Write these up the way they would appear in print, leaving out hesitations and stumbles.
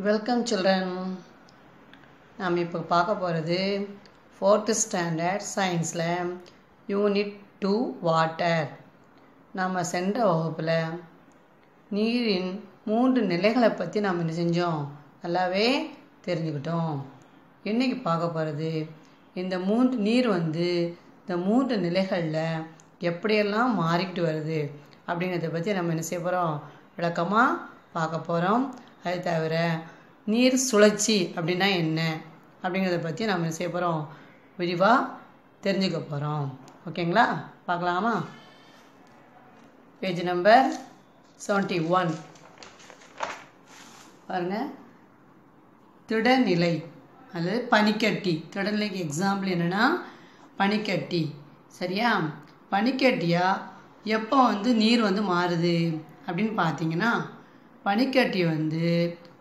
Welcome children. நாம் இப்போ பார்க்க போகிறது 4th standard scienceல யூனிட் 2 வாட்டர். நாம் சென்ற வகுப்பில் நீரின் 3 நிலைகளை பற்றி நாம் என்ன செஞ்சோம், நல்லாவே தெரிஞ்சுக்கிட்டோம். இன்றைக்கி பார்க்க போகிறது இந்த நீர் இந்த 3 நிலைகளில் எப்படியெல்லாம் மாறிக்கிட்டு வருது அப்படிங்கிறத பற்றி நம்ம என்ன செய்ய போகிறோம், விளக்கமாக பார்க்க போகிறோம். அது தவிர நீர் சுழற்சி அப்படின்னா என்ன அப்படிங்கிறத பற்றி நம்ம என்ன செய்ய போகிறோம், விரிவாக தெரிஞ்சுக்க போகிறோம். ஓகேங்களா, பார்க்கலாமா? பேஜ் நம்பர் 71 பாருங்க. திடநிலை அல்லது பனிக்கட்டி. திடநிலைக்கு எக்ஸாம்பிள் என்னென்னா பனிக்கட்டி. சரியா? பனிக்கட்டியா எப்போ நீர் மாறுது அப்படின்னு பார்த்தீங்கன்னா, பனிக்கட்டி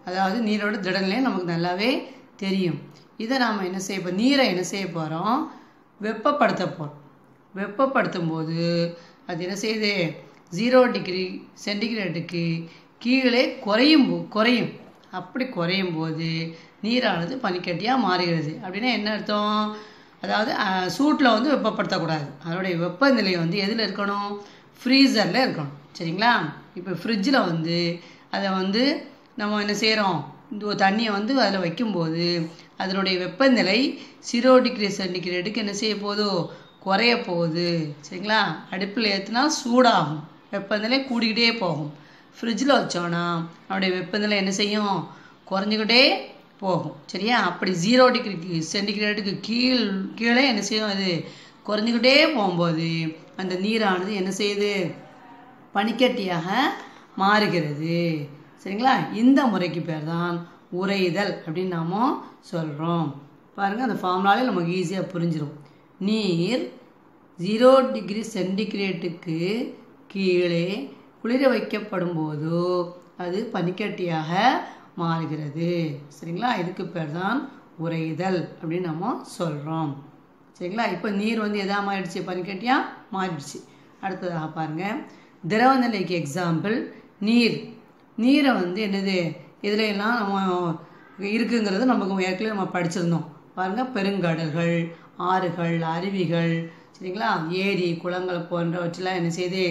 அதாவது நீரோட திடநிலை நமக்கு நல்லாவே தெரியும். இதை நாம் என்ன செய்ய நீரை என்ன செய்ய போகிறோம், வெப்பப்படுத்த போகிறோம். வெப்பப்படுத்தும் போது அது என்ன செய்யுது, 0 டிகிரி சென்டிகிரேட்டுக்கு கீழே குறையும். அப்படி குறையும் போது நீரானது பனிக்கட்டியாக மாறுகிறது. அப்படின்னா என்ன அர்த்தம், அதாவது சூட்டில் வெப்பப்படுத்தக்கூடாது. அதனுடைய வெப்பநிலை எதில் இருக்கணும், ஃப்ரீசரில் இருக்கணும். சரிங்களா? இப்போ ஃப்ரிட்ஜில் அதை நம்ம என்ன செய்கிறோம், இந்த தண்ணியை அதில் வைக்கும்போது அதனுடைய வெப்பநிலை 0 டிகிரி சென்டிகிரேட்டுக்கு என்ன செய்ய போகுது, குறைய போகுது. சரிங்களா? அடுப்பில் ஏற்றுனா சூடாகும், வெப்பநிலை கூடிக்கிட்டே போகும். ஃப்ரிட்ஜில் வச்சோன்னா அதனுடைய வெப்பநிலை என்ன செய்யும், குறைஞ்சிக்கிட்டே போகும். சரியா? அப்படி 0 டிகிரி சென்டிகிரேட்டுக்கு கீழே என்ன செய்யும், அது குறைஞ்சிக்கிட்டே போகும்போது அந்த நீரானது என்ன செய்யுது, பனிக்கட்டியாக மாறுகிறது. சரிங்களா? இந்த முறைக்கு பேர் தான் உறைதல் அப்படின்னு நாம சொல்கிறோம். பாருங்கள், அந்த ஃபார்முலாலே நமக்கு ஈஸியாக புரிஞ்சிடும். நீர் 0 டிகிரி சென்டிகிரேட்டுக்கு கீழே குளிர வைக்கப்படும் போது அது பனிக்கட்டியாக மாறுகிறது. சரிங்களா? இதுக்கு பேர் தான் உறைதல் அப்படின்னு நம்ம சொல்கிறோம். சரிங்களா? இப்போ நீர் எதா மாறிடுச்சு, பனிக்கட்டியாக மாறிடுச்சு. அடுத்ததாக பாருங்கள், திரவநிலைக்கு எக்ஸாம்பிள் நீரை என்னது, இதில் எல்லாம் நம்ம இருக்குங்கிறது நமக்கு ஏற்கனவே நம்ம படிச்சிருந்தோம். பாருங்கள், பெருங்கடல்கள், ஆறுகள், அருவிகள், சரிங்களா, ஏரி, குளங்கள் போன்றவற்றெல்லாம் என்ன செய்யுது,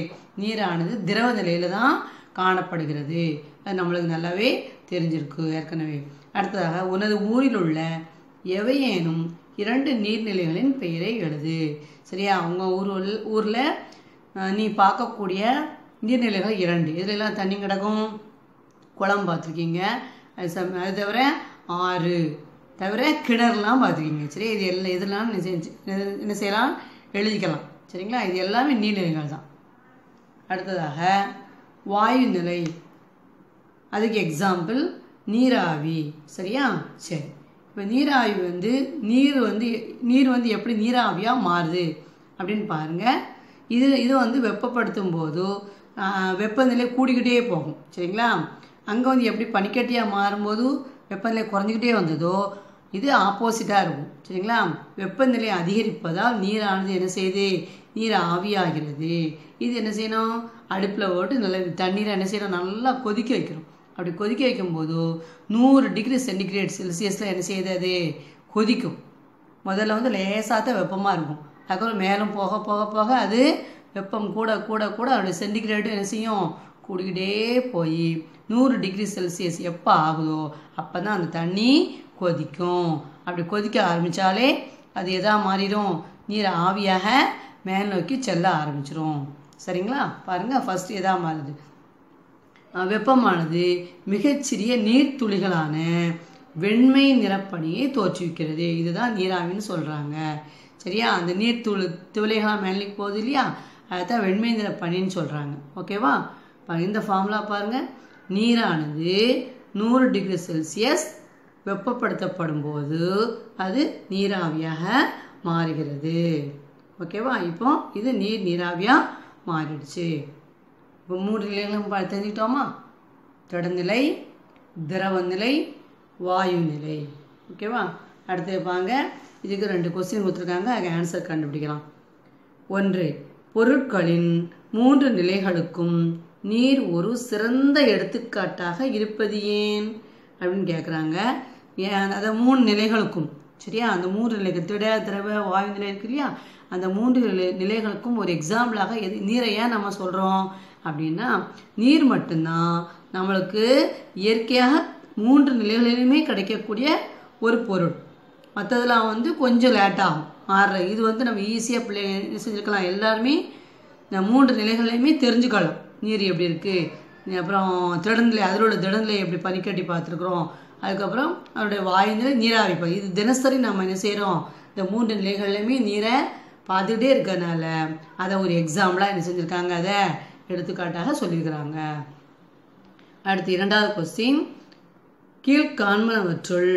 நீரானது திரவ நிலையில் தான் காணப்படுகிறது. அது நம்மளுக்கு நல்லாவே தெரிஞ்சிருக்கு ஏற்கனவே. அடுத்ததாக, உனது ஊரில் உள்ள எவையேனும் 2 நீர்நிலைகளின் பெயரை எழுது. சரியா? உங்கள் ஊரில் நீ பார்க்கக்கூடிய நீர்நிலைகள் 2. இதிலெல்லாம் தண்ணி கிடக்கும், குளம் பார்த்துருக்கீங்க, அது தவிர ஆறு தவிர கிணறுலாம் பார்த்துருக்கீங்க. சரி, இது இதெல்லாம் என்ன செய்யலாம், எழுதிக்கலாம். சரிங்களா? இது எல்லாமே நீர்நிலைகள் தான். அடுத்ததாக வாயு நிலை, அதுக்கு எக்ஸாம்பிள் நீராவி. சரியா? சரி, இப்போ நீராவி நீர் எப்படி நீராவியாக மாறுது அப்படின்னு பாருங்கள். இது வெப்பப்படுத்தும் போது வெப்பநிலை கூடிக்கிட்டே போகும். சரிங்களா? அங்கே எப்படி பனிக்கட்டியாக மாறும்போது வெப்பநிலை குறைஞ்சிக்கிட்டே வந்ததோ, இது ஆப்போசிட்டாக இருக்கும். சரிங்களா? வெப்பநிலை அதிகரிப்பதால் நீரானது என்ன செய்யுது, நீர் ஆவியாகிறது. இது என்ன செய்யணும், அடுப்பில் போட்டு நல்ல தண்ணீரை என்ன செய்யணும், நல்லா கொதிக்க வைக்கணும். அப்படி கொதிக்க வைக்கும்போது 100 டிகிரி சென்டிகிரேட் செல்சியஸில் என்ன செய்யுது, அது கொதிக்கும். முதல்ல லேசாக வெப்பமாக இருக்கும். அதுக்கப்புறம் மேலும் போக போக போக அது வெப்பம் கூட கூட கூட அதோடைய சென்டிகிரேடு என்ன செய்யும், கூடிக்கிட்டே போய் 100 டிகிரி செல்சியஸ் எப்போ ஆகுதோ அப்போ தான் அந்த தண்ணி கொதிக்கும். அப்படி கொதிக்க ஆரம்பித்தாலே அது எதா மாறிடும், நீர் ஆவியாக மேல் நோக்கி செல்ல ஆரம்பிச்சிடும். சரிங்களா? பாருங்கள், ஃபஸ்ட்டு எதா மாறுது, வெப்பமானது மிகச்சிறிய நீர்த்துளிகளான வெண்மை நிறப்பனியை தோற்றுவிக்கிறது. இதுதான் நீராவின்னு சொல்கிறாங்க. சரியா? அந்த நீர் துளைகளாக மேலே போகுது இல்லையா, அதுதான் வெண்மை நிற பனின்னு சொல்கிறாங்க. ஓகேவா? இந்த ஃபார்முலா பாருங்கள். நீரானது 100 டிகிரி செல்சியஸ் வெப்பப்படுத்தப்படும் போது அது நீராவியாக மாறுகிறது. ஓகேவா? இப்போ இது நீராவியாக மாறிடுச்சு. இப்போ 3 நிலைகளும் தெரிஞ்சுக்கிட்டோமா, திடநிலை, திரவநிலை, வாயு நிலை. ஓகேவா? அடுத்து பாருங்க, இதுக்கு 2 கொஸ்டின் கொடுத்துருக்காங்க, அதுக்கு ஆன்சர் கண்டுபிடிக்கலாம். 1, பொருட்களின் 3 நிலைகளுக்கும் நீர் ஒரு சிறந்த எடுத்துக்காட்டாக இருப்பது ஏன் அப்படின்னு கேட்குறாங்க. அதை 3 நிலைகளுக்கும் சரியா, அந்த 3 நிலைகள் திட திரவ வாயு நிலை இருக்கு இல்லையா, அந்த 3 நிலைகளுக்கும் ஒரு எக்ஸாம்பிளாக நீரை ஏன் நம்ம சொல்கிறோம் அப்படின்னா, நீர் மட்டும்தான் நம்மளுக்கு இயற்கையாக 3 நிலைகளிலுமே கிடைக்கக்கூடிய ஒரு பொருள். மற்றதெல்லாம் வந்து கொஞ்சம் லேட்டாகும் மாறுற. இது நம்ம ஈஸியாக பிள்ளைங்க செஞ்சுருக்கலாம். எல்லாருமே இந்த 3 நிலைகளையுமே தெரிஞ்சுக்கலாம். நீர் எப்படி இருக்குது, அப்புறம் திடநிலை, அதில் உள்ள திடநிலை எப்படி பனிக்கட்டி பார்த்துருக்குறோம். அதுக்கப்புறம் அதோடைய வாயு நிலை, நீராவி பகுதி. இது தினசரி நம்ம என்ன செய்கிறோம், இந்த 3 நிலைகள்லையுமே நீரை பார்த்துக்கிட்டே இருக்கிறதுனால அதை ஒரு எக்ஸாம்பிளாக என்ன செஞ்சுருக்காங்க, அதை எடுத்துக்காட்டாக சொல்லியிருக்கிறாங்க. அடுத்து 2வது கொஸ்டின், கீழ்காண்பனவற்றுள்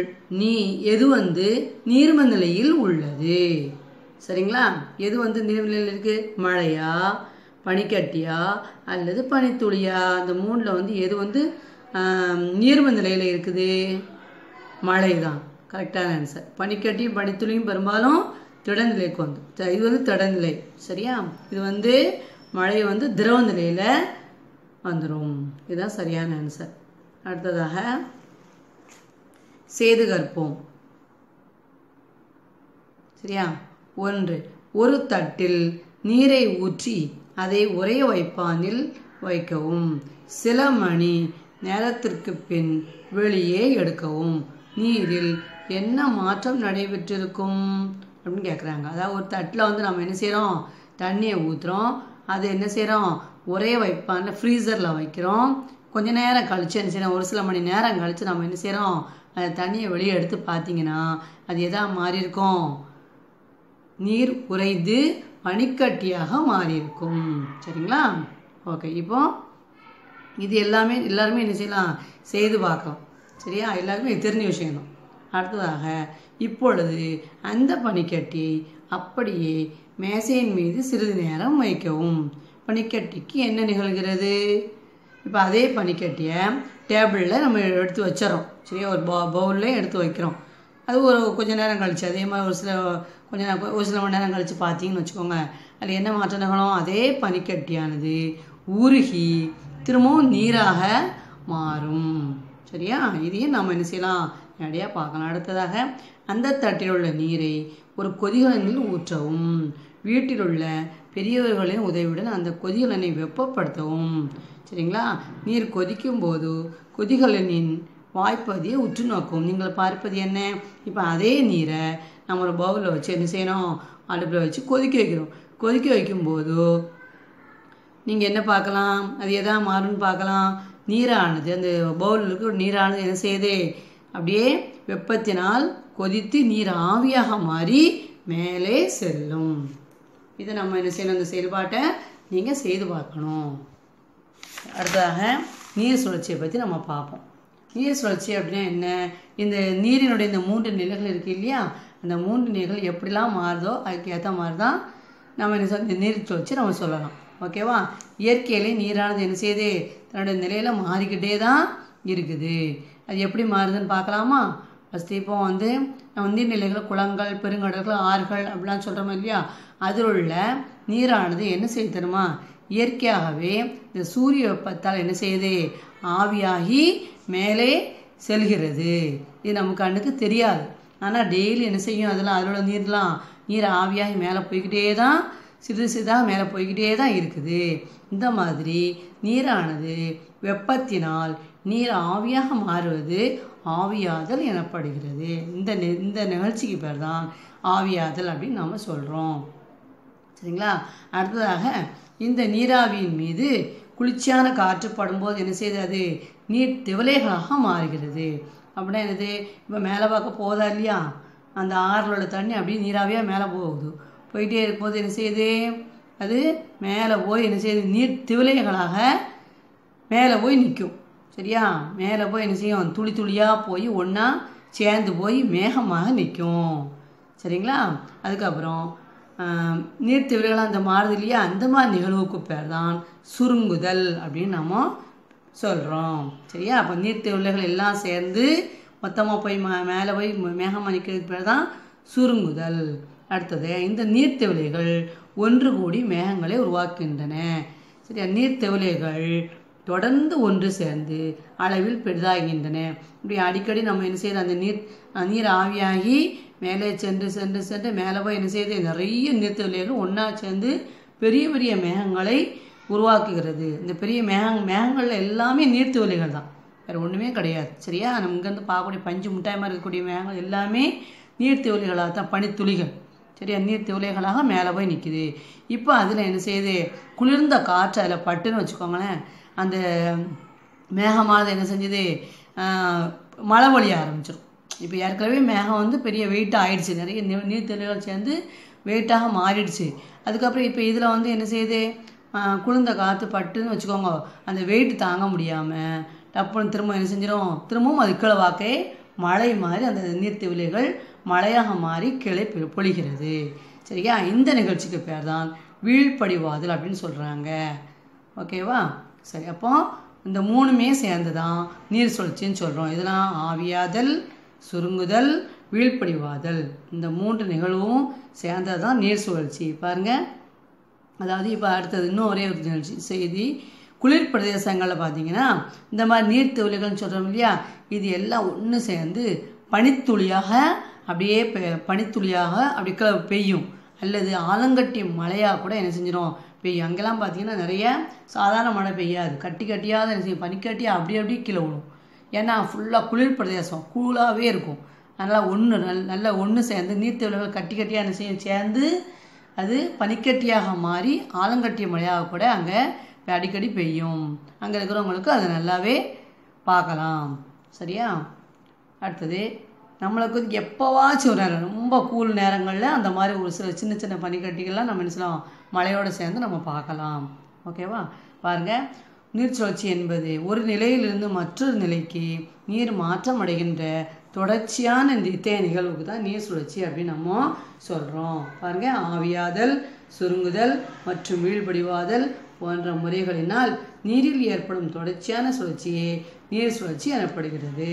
எது வந்து நீர்ம நிலையில் உள்ளது? சரிங்களா, எது வந்து நீர்ம நிலையில் இருக்குது? மழையா, பனிக்கட்டியா அல்லது பனித்துளியா? அந்த 3ல் வந்து எது வந்து நீர்ம நிலையில் இருக்குது? மழை தான் கரெக்டான ஆன்சர். பனிக்கட்டியும் பனித்துளியும் பெரும்பாலும் திடநிலைக்கு வந்து இது வந்து திடநிலை சரியா. இது வந்து மழை வந்து திரவ நிலையில் வந்துடும். இதுதான் சரியான ஆன்சர். அடுத்ததாக செய்து கற்போம் சரியா. 1. ஒரு தட்டில் நீரை ஊற்றி அதை உறைய வைப்பானில் வைக்கவும். சில மணி நேரத்திற்கு பின் வெளியே எடுக்கவும். நீரில் என்ன மாற்றம் நடைபெற்றிருக்கும் அப்படின்னு கேட்குறாங்க. அதாவது ஒரு தட்டில் வந்து நம்ம என்ன செய்கிறோம், தண்ணியை ஊற்றுறோம், அதை என்ன செய்கிறோம், உறைய வைப்பான்ல ஃப்ரீசரில் வைக்கிறோம். கொஞ்ச நேரம் கழித்து என்ன செய்யணும், ஒரு சில மணி நேரம் கழித்து நம்ம என்ன செய்கிறோம், அந்த தண்ணியை வெளியே எடுத்து பார்த்தீங்கன்னா அது எதா மாறி இருக்கும், நீர் உறைந்து பனிக்கட்டியாக மாறி இருக்கும். சரிங்களா, ஓகே. இப்போ இது எல்லாருமே என்ன செய்யலாம், செய்து பார்க்கலாம் சரியா. எல்லாருமே தெரிஞ்ச விஷயம்தான். அடுத்ததாக இப்பொழுது அந்த பனிக்கட்டியை அப்படியே மேசையின் மீது சிறிது நேரம் வைக்கவும். பனிக்கட்டிக்கு என்ன நிகழ்கிறது? இப்போ அதே பனிக்கட்டியை டேபிளில் நம்ம எடுத்து வச்சிடறோம் சரியா, ஒரு பவுலில் எடுத்து வைக்கிறோம். அது கொஞ்ச நேரம் கழிச்சு அதே மாதிரி ஒரு சில மணி நேரம் கழித்து பார்த்தீங்கன்னு வச்சுக்கோங்க, அதில் என்ன மாற்றம் நிகழும், அதே பனிக்கட்டியானது உருகி திரும்பவும் நீராக மாறும் சரியா. இதையும் நம்ம என்ன செய்யலாம், நேரடியாக பார்க்கலாம். அடுத்ததாக அந்த தட்டில் உள்ள நீரை ஒரு கொதிகலனில் ஊற்றவும். வீட்டில் உள்ள பெரியவர்களின் உதவியுடன் அந்த கொதிகலனை வெப்பப்படுத்தவும். சரிங்களா, நீர் கொதிக்கும் போது கொதிகலனின் வாய்ப்பதியை உற்று நோக்கவும். நீங்கள் பார்ப்பது என்ன, இப்போ அதே நீரை நம்ம ஒரு பவுலில் வச்சு என்ன செய்யணும், அடுப்பில் வச்சு கொதிக்க வைக்கிறோம். கொதிக்க வைக்கும்போது நீங்கள் என்ன பார்க்கலாம், அது எதா மாறும்னு பார்க்கலாம். நீரானது அந்த பவுலுக்கு நீரானது என்ன செய்யுது, அப்படியே வெப்பத்தினால் கொதித்து நீர் ஆவியாக மாறி மேலே செல்லும். இதை நம்ம என்ன செய்யணும், அந்த செயல்பாட்டை நீங்கள் செய்து பார்க்கணும். அடுத்ததாக நீர் சுழற்சியை பற்றி நம்ம பார்ப்போம். நீர் சுழற்சி அப்படின்னா என்ன, இந்த நீரினுடைய இந்த 3 நிலைகள் இருக்குது இல்லையா, அந்த 3 நிலைகள் எப்படிலாம் மாறுதோ அதுக்கு ஏற்ற மாதிரி தான் நம்ம என்ன சொல்ல, இந்த நீர் சுழற்சி நம்ம சொல்லலாம். ஓகேவா. இயற்கையிலே நீரானது என்ன செய்யுது, தன்னுடைய நிலையில் மாறிக்கிட்டே தான் இருக்குது. அது எப்படி மாறுதுன்னு பார்க்கலாமா. ஃபஸ்ட்டு இப்போ வந்து நம்ம நீர்நிலைகள், குளங்கள், பெருங்கடல்கள், ஆறுகள் அப்படிலாம் சொல்கிறோம் இல்லையா, அதில் உள்ள நீரானது என்ன செய்ய தருமா, இயற்கையாகவே இந்த சூரிய வெப்பத்தால் என்ன செய்யுது, ஆவியாகி மேலே செல்கிறது. இது நமக்கு கண்ணுக்கு தெரியாது, ஆனால் டெய்லி என்ன செய்யும், அதில் உள்ள நீர் ஆவியாகி மேலே போய்கிட்டே தான் சிறிது சிறிதாக மேலே போய்கிட்டே தான் இருக்குது. இந்த மாதிரி நீரானது வெப்பத்தினால் நீர் ஆவியாக மாறுவது ஆவியாதல் எனப்படுகிறது. இந்த நிகழ்ச்சிக்கு பேர் தான் ஆவியாதல் அப்படின்னு நம்ம சொல்கிறோம். சரிங்களா. அடுத்ததாக இந்த நீராவியின் மீது குளிர்ச்சியான காற்று படும்போது என்ன செய்யுது, அது நீர் திவலைகளாக மாறுகிறது. அப்படின்னா என்னது, இப்போ மேலே பார்க்க போதா இல்லையா, அந்த ஆறில் உள்ள தண்ணி அப்படியே நீராவியாக மேலே போகுது. போயிட்டே இருக்கும்போது என்ன செய்யுது, அது மேலே போய் என்ன செய்யுது, நீர் திவலைகளாக மேலே போய் நிற்கும் சரியா. மேலே போய் என்ன செய்யும், துளி துளியாக போய் ஒன்றா சேர்ந்து போய் மேகமாக நிற்கும். சரிங்களா. அதுக்கப்புறம் நீர்த்திவலைகளாக அந்த மாறுது இல்லையா, அந்த மாதிரி நிகழ்வுக்கு பேர் தான் சுருங்குதல் அப்படின்னு நம்ம சொல்கிறோம் சரியா. அப்போ நீர்த்திவலைகள் எல்லாம் சேர்ந்து மொத்தமாக போய் மேலே போய் மேகமாக நிற்கிறதுக்கு பேர் தான் சுருங்குதல். அடுத்தது, இந்த நீர்த்திவலைகள் ஒன்று கூடி மேகங்களை உருவாக்குகின்றன சரியா. நீர்த்திவலைகள் தொடர்ந்து ஒன்று சேர்ந்து அளவில் பெரிதாகின்றன. இப்படி அடிக்கடி நம்ம என்ன செய்யறது, அந்த நீர் ஆவியாகி மேலே சென்று சென்று சென்று மேலே போய் என்ன செய்யுது, நிறைய நீர்த்துளிகள் ஒன்றா சேர்ந்து பெரிய பெரிய மேகங்களை உருவாக்குகிறது. இந்த பெரிய மேகங்கள்ல எல்லாமே நீர்த்துளிகள் தான், வேறு ஒன்றுமே கிடையாது. சரியா? நம்ம இங்கேருந்து பார்க்கக்கூடிய பஞ்சு முட்டாய் மாதிரி இருக்கக்கூடிய மேகங்கள் எல்லாமே நீர்த்துளிகளாக தான், பனித்துளிகள். சரியா? நீர்த்துளிகளாக மேலே போய் நிற்குது. இப்போ அதில் என்ன செய்யுது, குளிர்ந்த காற்று அதில் பட்டுன்னு வச்சுக்கோங்களேன், அந்த மேகமானது என்ன செஞ்சது, மழை பொழிய ஆரம்பிச்சிடும். இப்போ ஏற்கனவே மேகம் வந்து பெரிய வெயிட்டாக ஆயிடுச்சு, நிறைய நீர்த்துளிகள் சேர்ந்து வெயிட்டாக மாறிடுச்சு. அதுக்கப்புறம் இப்போ இதில் வந்து என்ன செய்யுது, குளிர்ந்த காற்று பட்டுன்னு வச்சுக்கோங்க, அந்த வெயிட் தாங்க முடியாமல் டப்புன்னு திரும்ப என்ன செஞ்சிடும், திரும்பவும் அது கீழே வாக்கே மழை மாதிரி அந்த நீர்த்துளிகள் மழையாக மாறி கீழே பொழிகிறது. சரியா? இந்த நிகழ்ச்சிக்கு பேர் தான் வீழ்படிவாதல் அப்படின்னு சொல்கிறாங்க. ஓகேவா? சரி, அப்போ இந்த மூணுமே சேர்ந்து தான் நீர் சுழற்சின்னு சொல்கிறோம். இதெல்லாம் ஆவியாதல், சுருங்குதல், வீழ்படிவாதல், இந்த 3 நிகழ்வும் சேர்ந்தது தான் நீர் சுழற்சி. பாருங்கள், அதாவது இப்போ அடுத்தது இன்னும் ஒரே ஒரு நிகழ்ச்சி செய்தி. குளிர் பிரதேசங்களில் பார்த்தீங்கன்னா இந்த மாதிரி நீர்த்துளிகள்னு சொல்கிறோம் இல்லையா, இது எல்லாம் ஒன்று சேர்ந்து பனித்துளியாக அப்படியே பனித்துளியாக அப்படி பெய்யும், அல்லது ஆலங்கட்டி மழையாக கூட என்ன செஞ்சிடும், பெய்யும். அங்கெல்லாம் பார்த்தீங்கன்னா நிறைய சாதாரண மழை பெய்யாது, கட்டி கட்டியாக என்ன செய்யும், பனிக்கட்டியாக அப்படியே கீழே விடும். ஏன்னா ஃபுல்லாக குளிர் பிரதேசம், கூலாகவே இருக்கும். அதனால் நல்ல ஒன்று சேர்ந்து நீர்த்துளிகள் கட்டி கட்டியாக என்ன செய்யும், சேர்ந்து அது பனிக்கட்டியாக மாறி ஆலங்கட்டிய மழையாக கூட அங்கே அடிக்கடி பெய்யும். அங்கே இருக்கிறவங்களுக்கு அதை நல்லாவே பார்க்கலாம். சரியா? அடுத்தது நம்மளுக்கு எப்போவாச்சும் ஒரு நேரம் ரொம்ப கூல் நேரங்களில் அந்த மாதிரி ஒரு சில சின்ன சின்ன பனிக்கட்டிகள்லாம் நம்ம என்ன செய்யலாம், மழையோடு சேர்ந்து நம்ம பார்க்கலாம். ஓகேவா? பாருங்கள், நீர் சுழற்சி என்பது ஒரு நிலையிலிருந்து மற்றொரு நிலைக்கு நீர் மாற்றம் அடைகின்ற தொடர்ச்சியான இந்த இத்தகைய நிகழ்வுக்கு தான் நீர் சுழற்சி அப்படின்னு நம்ம சொல்கிறோம். பாருங்கள், ஆவியாதல், சுருங்குதல் மற்றும் வீழ்படிவாதல் போன்ற முறைகளினால் நீரில் ஏற்படும் தொடர்ச்சியான சுழற்சியே நீர் சுழற்சி எனப்படுகிறது.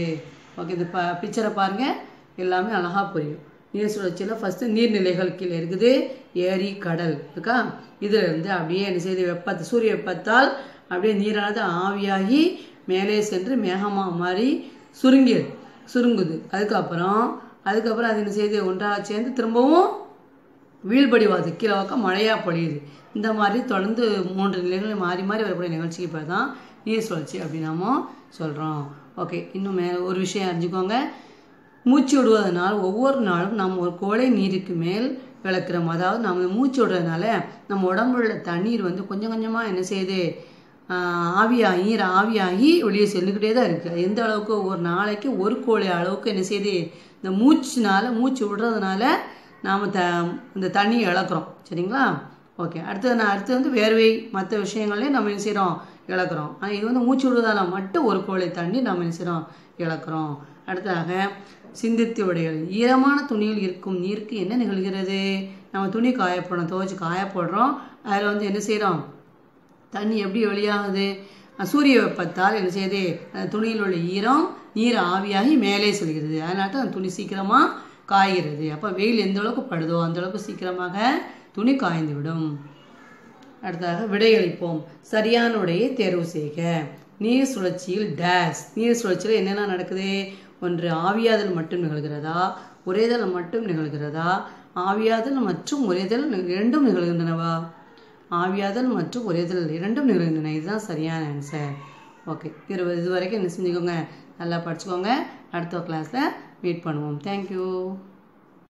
ஓகே, இந்த பிக்சரை பாருங்கள், எல்லாமே அழகாக புரியும். நீர் சுழற்சியில் ஃபஸ்ட்டு நீர்நிலைகள் கீழே இருக்குது, ஏரி, கடல் இருக்கா. இதில் இருந்து அப்படியே என்ன செய்யுது, சூரிய வெப்பத்தால் அப்படியே நீரானது ஆவியாகி மேலே சென்று மேகமாக மாறி சுருங்குது. அதுக்கப்புறம் அது என்ன செய்யுது, ஒன்றாக சேர்ந்து திரும்பவும் வீழ்படிவாது கீழே பக்கம் மழையாக பொழியுது. இந்த மாதிரி தொடர்ந்து 3 நிலைகளை மாறி மாறி வரக்கூடிய நிகழ்ச்சிக்கு பேர் தான் நீர் சுழற்சி அப்படின்னு நம்ம சொல்கிறோம். ஓகே, இன்னும் ஒரு விஷயம் அறிஞ்சுக்கோங்க. மூச்சு விடுவதனால் ஒவ்வொரு நாளும் நம்ம ஒரு கோழை நீருக்கு மேல் விளக்குறோம். அதாவது நம்ம மூச்சு விடுறதுனால நம்ம உடம்புல தண்ணீர் வந்து கொஞ்சம் கொஞ்சமாக என்ன செய்யுது, நீர் ஆவியாகி வெளியே செல்லுக்கிட்டே தான் இருக்குது. எந்த அளவுக்கு, ஒரு நாளைக்கு ஒரு கோழை அளவுக்கு என்ன செய்யுது, இந்த மூச்சு விடுறதுனால நாம் இந்த தண்ணியை இழக்கிறோம். சரிங்களா? ஓகே, அடுத்து வந்து வேர்வை மற்ற விஷயங்கள்லேயும் நம்ம என்ன செய்கிறோம், இழக்கிறோம். ஆனால் இது வந்து மூச்சு விடுவதால் மட்டும் ஒரு கோழை தண்ணி நம்ம என்ன செய்கிறோம், இழக்கிறோம். அடுத்ததாக சிந்தித்து விடைகள். ஈரமான துணியில் இருக்கும் நீருக்கு என்ன நிகழ்கிறது, நம்ம துணி துவைச்சி காயப்படுறோம், அதில் வந்து என்ன செய்கிறோம், தண்ணி எப்படி வெளியாகுது, சூரிய வெப்பத்தால் என்ன செய்யுது, அந்த துணியில் உள்ள ஈரம் நீர் ஆவியாகி மேலே செல்கிறது. அதனால தான் அந்த துணி சீக்கிரமாக காய்கிறது. அப்போ வெயில் எந்த அளவுக்கு படுதோ அந்த அளவுக்கு சீக்கிரமாக துணி காய்ந்து விடும். அடுத்ததாக விடையளிப்போம். சரியான விடையை தேர்வு செய்க. நீர் சுழற்சியில் நீர் சுழற்சியில் என்னென்ன நடக்குது, ஒன்று ஆவியாதல் மட்டும் நிகழ்கிறதா, உறைதல் மட்டும் நிகழ்கிறதா, ஆவியாதல் மற்றும் உறைதல் இரண்டும் நிகழ்கின்றனவா, ஆவியாதல் மற்றும் உறைதல் இரண்டும் நிகழ்கின்றன. இதுதான் சரியான ஆன்சர். ஓகே, இது வரைக்கும் என்ன செஞ்சுக்கோங்க, நல்லா படிச்சுக்கோங்க. அடுத்த கிளாஸில் மீட் பண்ணுவோம். தேங்க்யூ.